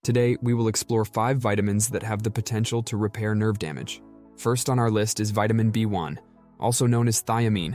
Today, we will explore 5 vitamins that have the potential to repair nerve damage. First on our list is vitamin B1, also known as thiamine.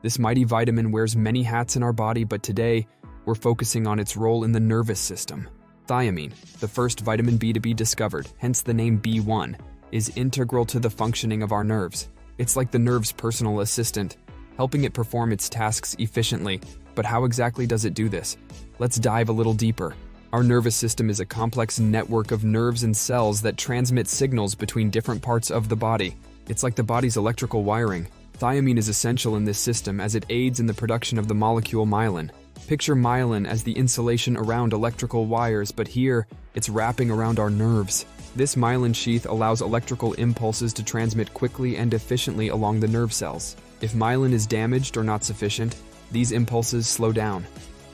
This mighty vitamin wears many hats in our body, but today, we're focusing on its role in the nervous system. Thiamine, the first vitamin B to be discovered, hence the name B1, is integral to the functioning of our nerves. It's like the nerve's personal assistant, helping it perform its tasks efficiently. But how exactly does it do this? Let's dive a little deeper. Our nervous system is a complex network of nerves and cells that transmit signals between different parts of the body. It's like the body's electrical wiring. Thiamine is essential in this system as it aids in the production of the molecule myelin. Picture myelin as the insulation around electrical wires, but here, it's wrapping around our nerves. This myelin sheath allows electrical impulses to transmit quickly and efficiently along the nerve cells. If myelin is damaged or not sufficient, these impulses slow down,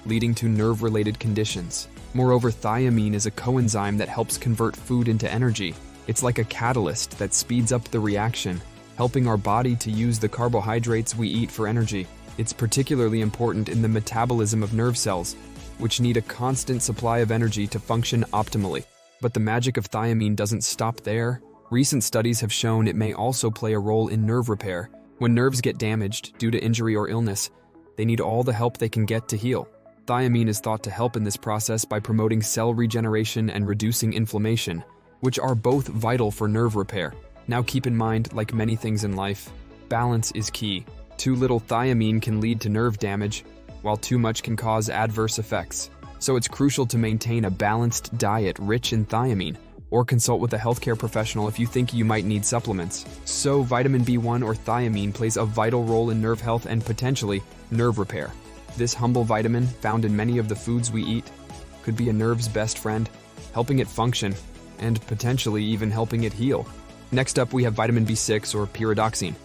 leading to nerve-related conditions. Moreover, thiamine is a coenzyme that helps convert food into energy. It's like a catalyst that speeds up the reaction, helping our body to use the carbohydrates we eat for energy. It's particularly important in the metabolism of nerve cells, which need a constant supply of energy to function optimally. But the magic of thiamine doesn't stop there. Recent studies have shown it may also play a role in nerve repair. When nerves get damaged due to injury or illness, they need all the help they can get to heal. Thiamine is thought to help in this process by promoting cell regeneration and reducing inflammation, which are both vital for nerve repair. Now keep in mind, like many things in life, balance is key. Too little thiamine can lead to nerve damage, while too much can cause adverse effects. So it's crucial to maintain a balanced diet rich in thiamine, or consult with a healthcare professional if you think you might need supplements. So vitamin B1 or thiamine plays a vital role in nerve health and potentially nerve repair. This humble vitamin, found in many of the foods we eat, could be a nerve's best friend, helping it function, and potentially even helping it heal. Next up, we have vitamin B6 or pyridoxine.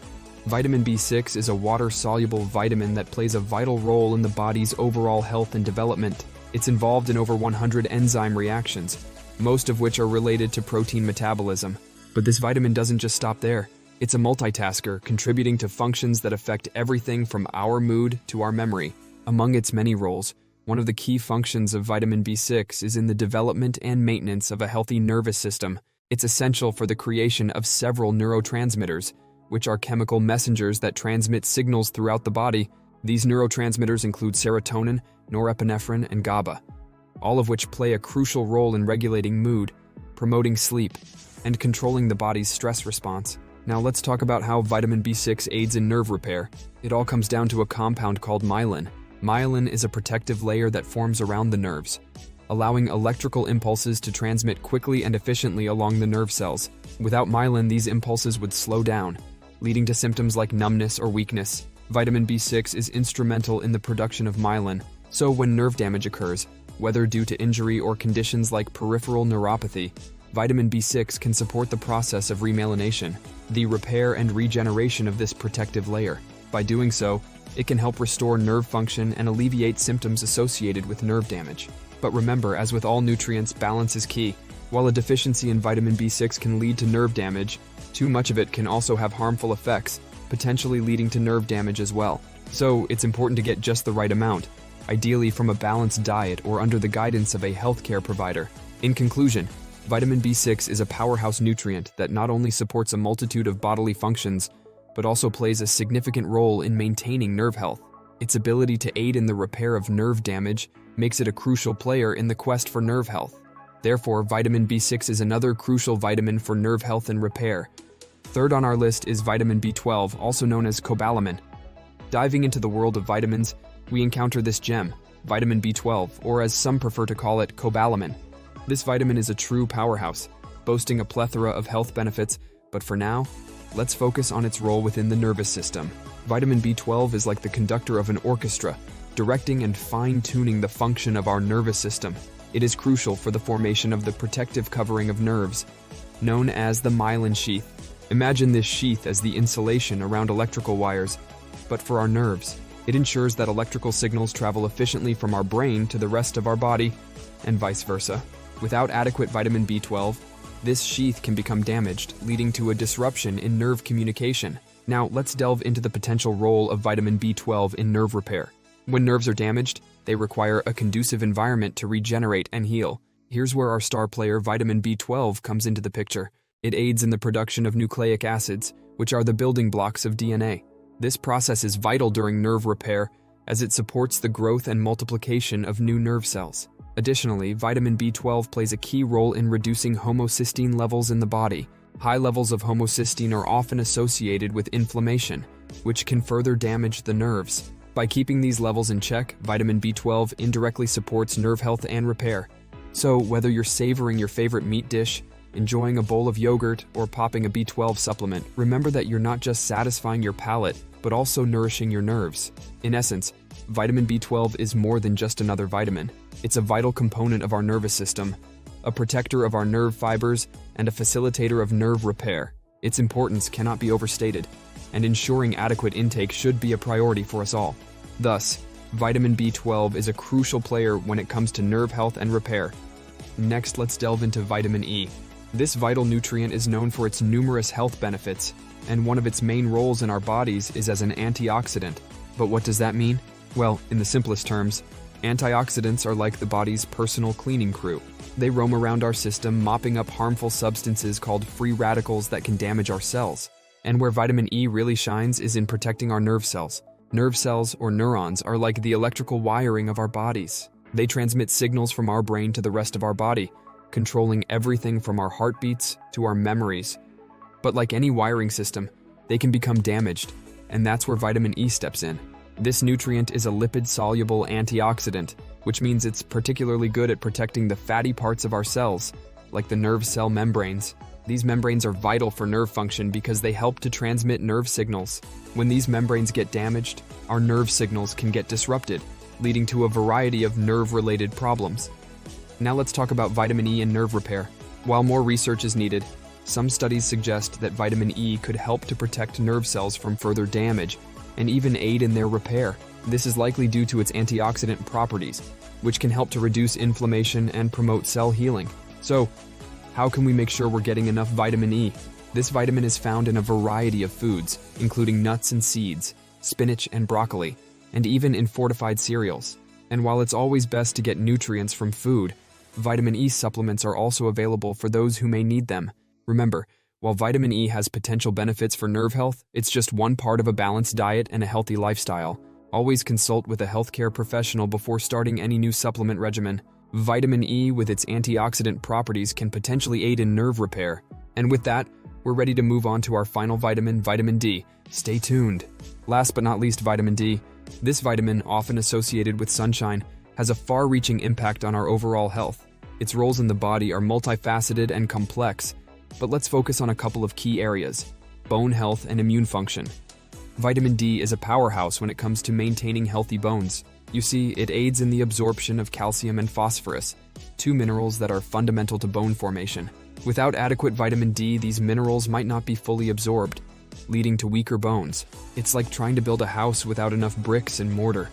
Vitamin B6 is a water-soluble vitamin that plays a vital role in the body's overall health and development. It's involved in over 100 enzyme reactions, most of which are related to protein metabolism. But this vitamin doesn't just stop there. It's a multitasker, contributing to functions that affect everything from our mood to our memory. Among its many roles, one of the key functions of vitamin B6 is in the development and maintenance of a healthy nervous system. It's essential for the creation of several neurotransmitters, which are chemical messengers that transmit signals throughout the body. These neurotransmitters include serotonin, norepinephrine, and GABA, all of which play a crucial role in regulating mood, promoting sleep, and controlling the body's stress response. Now let's talk about how vitamin B6 aids in nerve repair. It all comes down to a compound called myelin. Myelin is a protective layer that forms around the nerves, allowing electrical impulses to transmit quickly and efficiently along the nerve cells. Without myelin, these impulses would slow down, leading to symptoms like numbness or weakness. Vitamin B6 is instrumental in the production of myelin, so when nerve damage occurs, whether due to injury or conditions like peripheral neuropathy, vitamin B6 can support the process of remyelination, the repair and regeneration of this protective layer. By doing so, it can help restore nerve function and alleviate symptoms associated with nerve damage. But remember, as with all nutrients, balance is key. While a deficiency in vitamin B6 can lead to nerve damage, too much of it can also have harmful effects, potentially leading to nerve damage as well. So it's important to get just the right amount, ideally from a balanced diet or under the guidance of a healthcare provider. In conclusion, vitamin B6 is a powerhouse nutrient that not only supports a multitude of bodily functions, but also plays a significant role in maintaining nerve health. Its ability to aid in the repair of nerve damage makes it a crucial player in the quest for nerve health. Therefore, vitamin B6 is another crucial vitamin for nerve health and repair. Third on our list is vitamin B12, also known as Cobalamin. Diving into the world of vitamins, we encounter this gem, vitamin B12, or as some prefer to call it, Cobalamin. This vitamin is a true powerhouse, boasting a plethora of health benefits, but for now, let's focus on its role within the nervous system. Vitamin B12 is like the conductor of an orchestra, directing and fine-tuning the function of our nervous system. It is crucial for the formation of the protective covering of nerves, known as the myelin sheath. Imagine this sheath as the insulation around electrical wires, but for our nerves, it ensures that electrical signals travel efficiently from our brain to the rest of our body, and vice versa. Without adequate vitamin B12, this sheath can become damaged, leading to a disruption in nerve communication. Now, let's delve into the potential role of vitamin B12 in nerve repair. When nerves are damaged, they require a conducive environment to regenerate and heal. Here's where our star player vitamin B12 comes into the picture. It aids in the production of nucleic acids, which are the building blocks of DNA. This process is vital during nerve repair as it supports the growth and multiplication of new nerve cells. Additionally, vitamin B12 plays a key role in reducing homocysteine levels in the body. High levels of homocysteine are often associated with inflammation, which can further damage the nerves. By keeping these levels in check, vitamin B12 indirectly supports nerve health and repair. So, whether you're savoring your favorite meat dish, enjoying a bowl of yogurt, or popping a B12 supplement, remember that you're not just satisfying your palate, but also nourishing your nerves. In essence, vitamin B12 is more than just another vitamin. It's a vital component of our nervous system, a protector of our nerve fibers, and a facilitator of nerve repair. Its importance cannot be overstated, and ensuring adequate intake should be a priority for us all. Thus, vitamin B12 is a crucial player when it comes to nerve health and repair. Next, let's delve into vitamin E. This vital nutrient is known for its numerous health benefits, and one of its main roles in our bodies is as an antioxidant. But what does that mean? Well, in the simplest terms, antioxidants are like the body's personal cleaning crew. They roam around our system, mopping up harmful substances called free radicals that can damage our cells. And where vitamin E really shines is in protecting our nerve cells. Nerve cells, or neurons, are like the electrical wiring of our bodies. They transmit signals from our brain to the rest of our body, controlling everything from our heartbeats to our memories. But like any wiring system, they can become damaged, and that's where vitamin E steps in. This nutrient is a lipid-soluble antioxidant, which means it's particularly good at protecting the fatty parts of our cells, like the nerve cell membranes. These membranes are vital for nerve function because they help to transmit nerve signals. When these membranes get damaged, our nerve signals can get disrupted, leading to a variety of nerve-related problems. Now let's talk about vitamin E and nerve repair. While more research is needed, some studies suggest that vitamin E could help to protect nerve cells from further damage and even aid in their repair. This is likely due to its antioxidant properties, which can help to reduce inflammation and promote cell healing. So, how can we make sure we're getting enough vitamin E? This vitamin is found in a variety of foods, including nuts and seeds, spinach and broccoli, and even in fortified cereals. And while it's always best to get nutrients from food, vitamin E supplements are also available for those who may need them. Remember, while vitamin E has potential benefits for nerve health, it's just one part of a balanced diet and a healthy lifestyle. Always consult with a healthcare professional before starting any new supplement regimen. Vitamin E, with its antioxidant properties, can potentially aid in nerve repair. And with that, we're ready to move on to our final vitamin, vitamin D. Stay tuned. Last but not least, vitamin D. This vitamin, often associated with sunshine, has a far-reaching impact on our overall health. Its roles in the body are multifaceted and complex, but let's focus on a couple of key areas: bone health and immune function. Vitamin D is a powerhouse when it comes to maintaining healthy bones. You see, it aids in the absorption of calcium and phosphorus, two minerals that are fundamental to bone formation. Without adequate vitamin D, these minerals might not be fully absorbed, leading to weaker bones. It's like trying to build a house without enough bricks and mortar.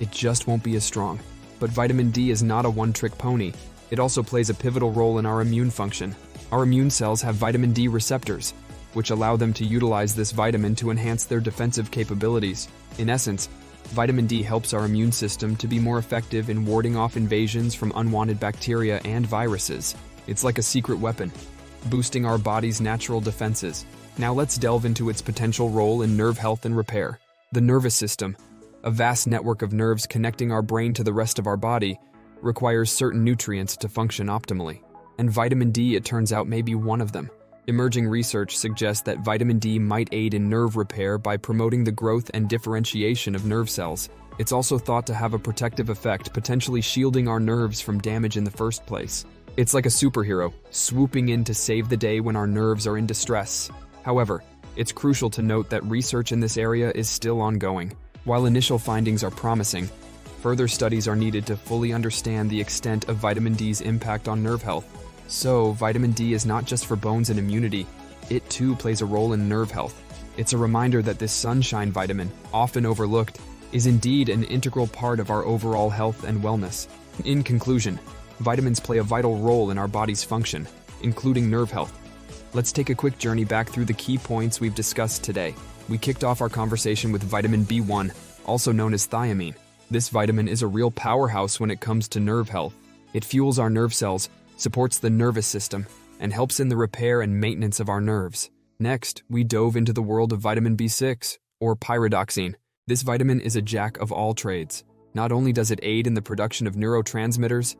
It just won't be as strong. But vitamin D is not a one-trick pony. It also plays a pivotal role in our immune function. Our immune cells have vitamin D receptors, which allow them to utilize this vitamin to enhance their defensive capabilities. In essence, vitamin D helps our immune system to be more effective in warding off invasions from unwanted bacteria and viruses. It's like a secret weapon, boosting our body's natural defenses. Now let's delve into its potential role in nerve health and repair. The nervous system, a vast network of nerves connecting our brain to the rest of our body, requires certain nutrients to function optimally. And vitamin D, it turns out, may be one of them. Emerging research suggests that vitamin D might aid in nerve repair by promoting the growth and differentiation of nerve cells. It's also thought to have a protective effect, potentially shielding our nerves from damage in the first place. It's like a superhero, swooping in to save the day when our nerves are in distress. However, it's crucial to note that research in this area is still ongoing. While initial findings are promising, further studies are needed to fully understand the extent of vitamin D's impact on nerve health. So, vitamin D is not just for bones and immunity, it too plays a role in nerve health. It's a reminder that this sunshine vitamin, often overlooked, is indeed an integral part of our overall health and wellness. In conclusion, vitamins play a vital role in our body's function, including nerve health. Let's take a quick journey back through the key points we've discussed today. We kicked off our conversation with vitamin B1, also known as thiamine. This vitamin is a real powerhouse when it comes to nerve health. It fuels our nerve cells, supports the nervous system, and helps in the repair and maintenance of our nerves. Next, we dove into the world of vitamin B6, or pyridoxine. This vitamin is a jack of all trades. Not only does it aid in the production of neurotransmitters,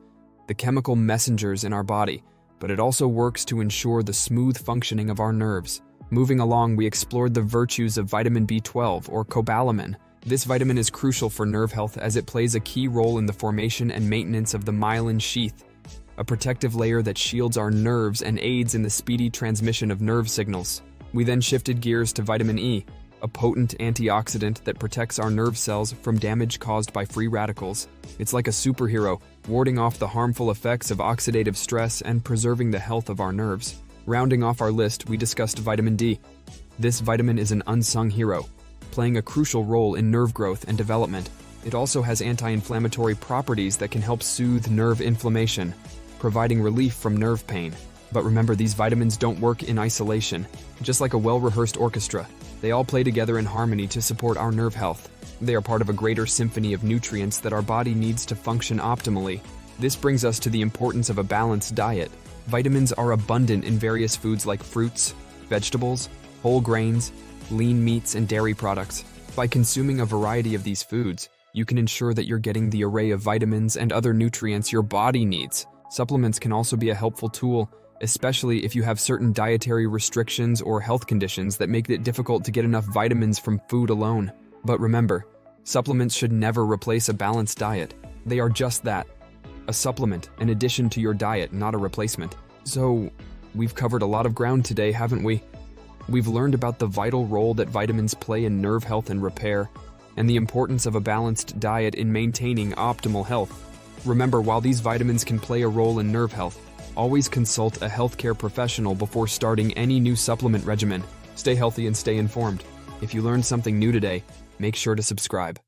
the chemical messengers in our body, but it also works to ensure the smooth functioning of our nerves. Moving along, we explored the virtues of vitamin B12, or Cobalamin. This vitamin is crucial for nerve health as it plays a key role in the formation and maintenance of the myelin sheath, a protective layer that shields our nerves and aids in the speedy transmission of nerve signals. We then shifted gears to vitamin E, a potent antioxidant that protects our nerve cells from damage caused by free radicals. It's like a superhero, warding off the harmful effects of oxidative stress and preserving the health of our nerves. Rounding off our list, we discussed vitamin D. This vitamin is an unsung hero, playing a crucial role in nerve growth and development. It also has anti-inflammatory properties that can help soothe nerve inflammation, providing relief from nerve pain. But remember, these vitamins don't work in isolation. Just like a well-rehearsed orchestra, they all play together in harmony to support our nerve health. They are part of a greater symphony of nutrients that our body needs to function optimally. This brings us to the importance of a balanced diet. Vitamins are abundant in various foods like fruits, vegetables, whole grains, lean meats, and dairy products. By consuming a variety of these foods, you can ensure that you're getting the array of vitamins and other nutrients your body needs. Supplements can also be a helpful tool, especially if you have certain dietary restrictions or health conditions that make it difficult to get enough vitamins from food alone. But remember, supplements should never replace a balanced diet. They are just that, a supplement, an addition to your diet, not a replacement. So, we've covered a lot of ground today, haven't we? We've learned about the vital role that vitamins play in nerve health and repair, and the importance of a balanced diet in maintaining optimal health. Remember, while these vitamins can play a role in nerve health, always consult a healthcare professional before starting any new supplement regimen. Stay healthy and stay informed. If you learned something new today, make sure to subscribe.